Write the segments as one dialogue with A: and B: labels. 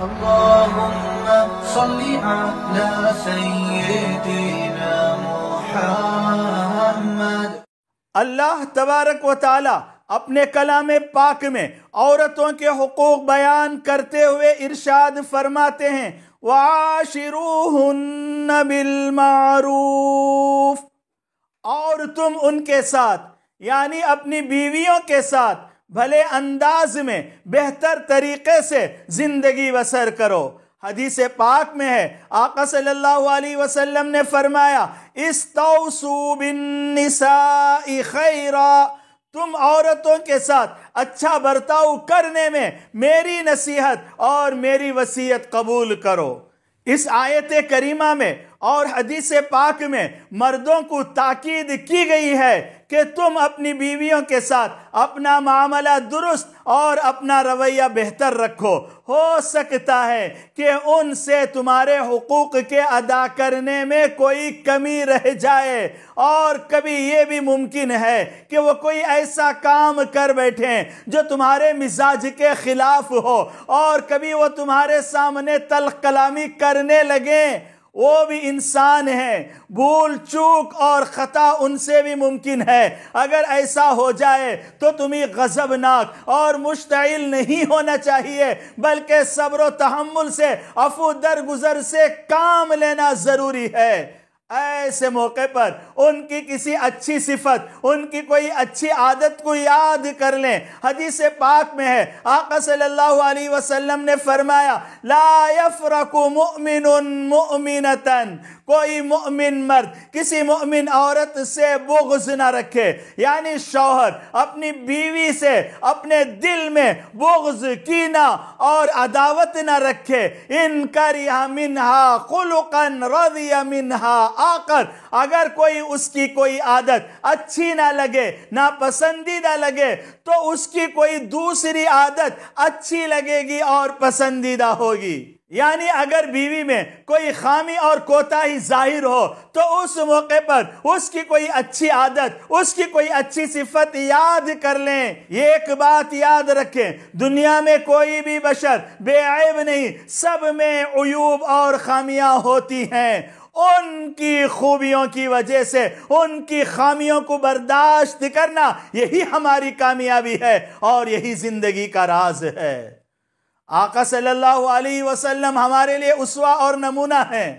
A: اللهم صل على سيدنا محمد۔
B: اللہ تبارک و تعالی اپنے کلام پاک میں عورتوں کے حقوق بیان کرتے ہوئے ارشاد فرماتے ہیں وَعَاشِرُوهُنَّ بِالْمَعْرُوفِ، اور تم ان کے ساتھ یعنی اپنی بیویوں کے ساتھ بھلے انداز میں بہتر طریقے سے زندگی بسر کرو۔ حدیث پاک میں ہے آقا صلی اللہ علیہ وسلم نے فرمایا استوصوا بالنساء خیرا، تم عورتوں کے ساتھ اچھا برتاؤ کرنے میں میری نصیحت اور میری وصیت قبول کرو۔ اس آیت کریمہ میں اور حدیث پاک میں مردوں کو تاکید کی گئی ہے کہ تم اپنی بیویوں کے ساتھ اپنا معاملہ درست اور اپنا رویہ بہتر رکھو۔ ہو سکتا ہے کہ ان سے تمہارے حقوق کے ادا کرنے میں کوئی کمی رہ جائے، اور کبھی یہ بھی ممکن ہے کہ وہ کوئی ایسا کام کر بیٹھیں جو تمہارے مزاج کے خلاف ہو، اور کبھی وہ تمہارے سامنے تلخ کلامی کرنے لگیں۔ وہ بھی انسان ہیں، بھول چوک اور خطا ان سے بھی ممکن ہے۔ اگر ایسا ہو جائے تو تمہیں غضبناک اور مشتعل نہیں ہونا چاہیے، بلکہ صبر و تحمل سے، عفو درگزر سے کام لینا ضروری ہے۔ ایسے موقع پر ان کی کسی اچھی صفت، ان کی کوئی اچھی عادت کو یاد کر لیں۔ حدیث پاک میں ہے آقا صلی اللہ علیہ وسلم نے فرمایا لا یفرق مؤمن مؤمنتا، کوئی مؤمن مرد کسی مؤمن عورت سے بغض نہ رکھے، یعنی شوہر اپنی بیوی سے اپنے دل میں بغض، کینہ اور عداوت نہ رکھے۔ ان کرہ منہا خلقا رضی منہا آخر، اگر کوئی اس کی کوئی عادت اچھی نہ لگے، ناپسندیدہ لگے، تو اس کی کوئی دوسری عادت اچھی لگے گی اور پسندیدہ ہوگی۔ یعنی اگر بیوی میں کوئی خامی اور کوتاہی ظاہر ہو تو اس موقع پر اس کی کوئی اچھی عادت، اس کی کوئی اچھی صفت یاد کر لیں۔ یہ ایک بات یاد رکھیں، دنیا میں کوئی بھی بشر بے عیب نہیں، سب میں عیوب اور خامیاں ہوتی ہیں۔ ان کی خوبیوں کی وجہ سے ان کی خامیوں کو برداشت کرنا، یہی ہماری کامیابی ہے اور یہی زندگی کا راز ہے۔ آقا صلی اللہ علیہ وسلم ہمارے لیے اسوہ اور نمونہ ہیں۔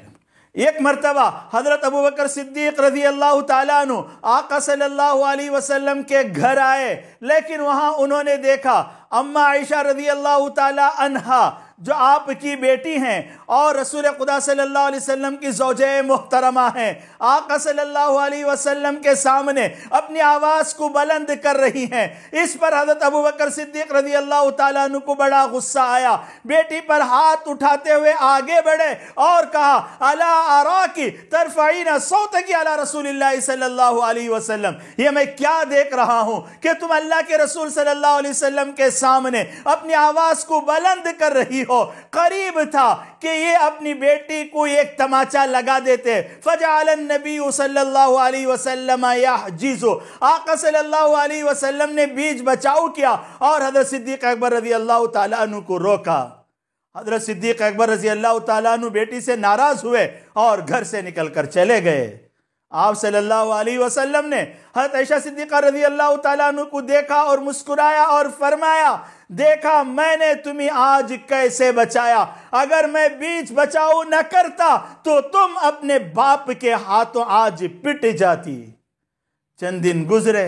B: ایک مرتبہ حضرت ابوبکر صدیق رضی اللہ تعالیٰ عنہ آقا صلی اللہ علیہ وسلم کے گھر آئے، لیکن وہاں انہوں نے دیکھا اماں عائشہ رضی اللہ تعالیٰ عنہا جو آپ کی بیٹی ہیں اور رسول خدا صلی اللہ علیہ وسلم کی زوجہ محترمہ ہیں، آقا صلی اللہ علیہ وسلم کے سامنے اپنی آواز کو بلند کر رہی ہیں۔ اس پر حضرت ابوبکر صدیق رضی اللہ تعالیٰ عنہ کو بڑا غصہ آیا، بیٹی پر ہاتھ اٹھاتے ہوئے آگے بڑھے اور کہا الا اراکی ترفعین صوتکی علی رسول اللہ صلی اللہ علیہ وسلم، یہ میں کیا دیکھ رہا ہوں کہ تم اللہ کے رسول صلی اللہ علیہ وسلم کے سامنے اپنی آواز کو بلند کر رہی ہو۔ قریب تھا کہ یہ اپنی بیٹی کو ایک تماچا لگا دیتے۔ فجعل النبی صلی اللہ علیہ وسلم یحجز، آقا صلی اللہ علیہ وسلم نے بیچ بچاؤ کیا اور حضرت صدیق اکبر رضی اللہ تعالیٰ عنہ کو روکا۔ حضرت صدیق اکبر رضی اللہ تعالیٰ عنہ بیٹی سے ناراض ہوئے اور گھر سے نکل کر چلے گئے۔ آپ صلی اللہ علیہ وسلم نے حضرت عائشہ صدیقہ رضی اللہ تعالیٰ عنہ کو دیکھا اور مسکرایا اور فرمایا دیکھا میں نے تمہیں آج کیسے بچایا، اگر میں بیچ بچاؤ نہ کرتا تو تم اپنے باپ کے ہاتھوں آج پٹ جاتی۔ چند دن گزرے،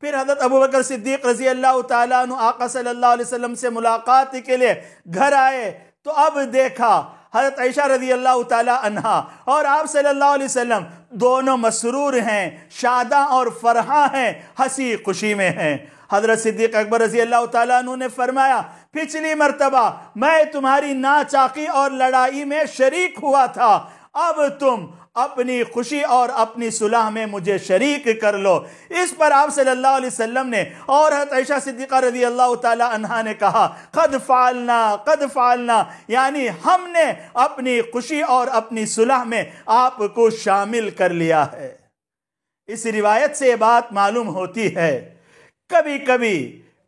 B: پھر حضرت ابوبکر صدیق رضی اللہ تعالیٰ عنہ آقا صلی اللہ علیہ وسلم سے ملاقات کے لیے گھر آئے تو اب دیکھا حضرت عائشہ رضی اللہ تعالیٰ عنہا اور آپ صلی اللہ علیہ وسلم دونوں مسرور ہیں، شاداں اور فرحاں ہیں، ہنسی خوشی میں ہیں۔ حضرت صدیق اکبر رضی اللہ تعالیٰ عنہ نے فرمایا پچھلی مرتبہ میں تمہاری ناچاقی اور لڑائی میں شریک ہوا تھا، اب تم اپنی خوشی اور اپنی صلح میں مجھے شریک کر لو۔ اس پر آپ صلی اللہ علیہ وسلم نے اور حضرت عائشہ صدیقہ رضی اللہ تعالی عنہا نے کہا قد فعلنا، یعنی ہم نے اپنی خوشی اور اپنی صلح میں آپ کو شامل کر لیا ہے۔ اس روایت سے یہ بات معلوم ہوتی ہے کبھی کبھی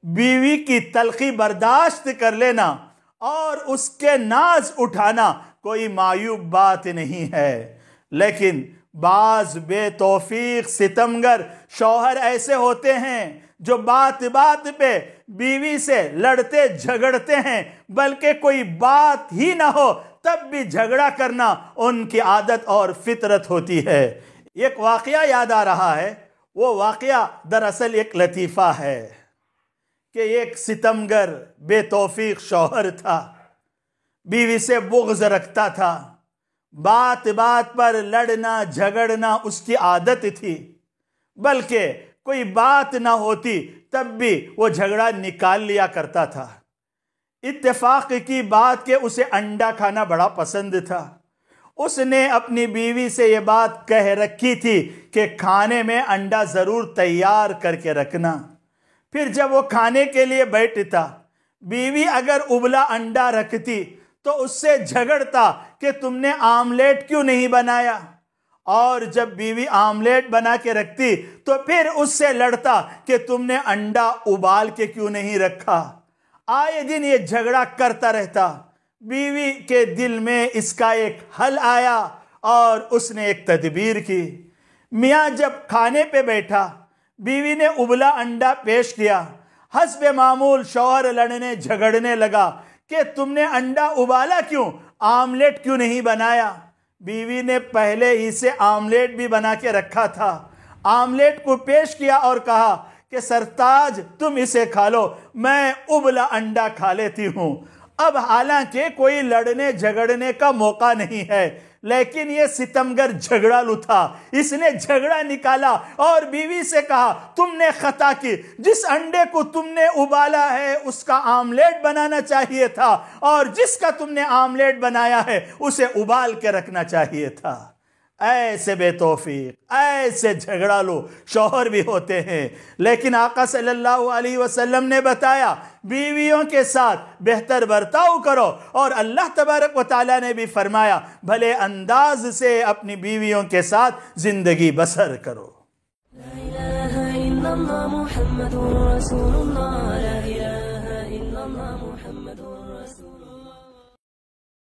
B: بیوی کی تلخی برداشت کر لینا اور اس کے ناز اٹھانا کوئی معیوب بات نہیں ہے، لیکن بعض بے توفیق ستمگر شوہر ایسے ہوتے ہیں جو بات بات پہ بیوی سے لڑتے جھگڑتے ہیں، بلکہ کوئی بات ہی نہ ہو تب بھی جھگڑا کرنا ان کی عادت اور فطرت ہوتی ہے۔ ایک واقعہ یاد آ رہا ہے، وہ واقعہ دراصل ایک لطیفہ ہے کہ ایک ستمگر بے توفیق شوہر تھا، بیوی سے بغض رکھتا تھا، بات بات پر لڑنا جھگڑنا اس کی عادت تھی، بلکہ کوئی بات نہ ہوتی تب بھی وہ جھگڑا نکال لیا کرتا تھا۔ اتفاق کی بات کہ اسے انڈا کھانا بڑا پسند تھا۔ اس نے اپنی بیوی سے یہ بات کہہ رکھی تھی کہ کھانے میں انڈا ضرور تیار کر کے رکھنا۔ پھر جب وہ کھانے کے لیے بیٹھتا، بیوی اگر ابلا انڈا رکھتی تو اس سے جھگڑتا کہ تم نے آملیٹ کیوں نہیں بنایا، اور جب بیوی آملیٹ بنا کے رکھتی تو پھر اس سے لڑتا کہ تم نے انڈا ابال کے کیوں نہیں رکھا۔ آئے دن یہ جھگڑا کرتا رہتا۔ بیوی کے دل میں اس کا ایک حل آیا اور اس نے ایک تدبیر کی۔ میاں جب کھانے پہ بیٹھا، بیوی نے ابلا انڈا پیش کیا، حسب معمول شوہر لڑنے جھگڑنے لگا کہ تم نے انڈا ابالا کیوں، آملیٹ کیوں نہیں بنایا۔ بیوی نے پہلے ہی سے آملیٹ بھی بنا کے رکھا تھا، آملیٹ کو پیش کیا اور کہا کہ سرتاج تم اسے کھا لو، میں ابلا انڈا کھا لیتی ہوں۔ اب حالانکہ کوئی لڑنے جھگڑنے کا موقع نہیں ہے، لیکن یہ ستمگر جھگڑالو تھا، اس نے جھگڑا نکالا اور بیوی سے کہا تم نے خطا کی، جس انڈے کو تم نے ابالا ہے اس کا آملیٹ بنانا چاہیے تھا، اور جس کا تم نے آملیٹ بنایا ہے اسے ابال کے رکھنا چاہیے تھا۔ ایسے بے توفیق، ایسے جھگڑالو شوہر بھی ہوتے ہیں، لیکن آقا صلی اللہ علیہ وسلم نے بتایا بیویوں کے ساتھ بہتر برتاؤ کرو، اور اللہ تبارک و تعالیٰ نے بھی فرمایا بھلے انداز سے اپنی بیویوں کے ساتھ زندگی بسر کرو۔
C: لا إله إلا الله محمد رسول الله، لا إله إلا الله محمد رسول الله۔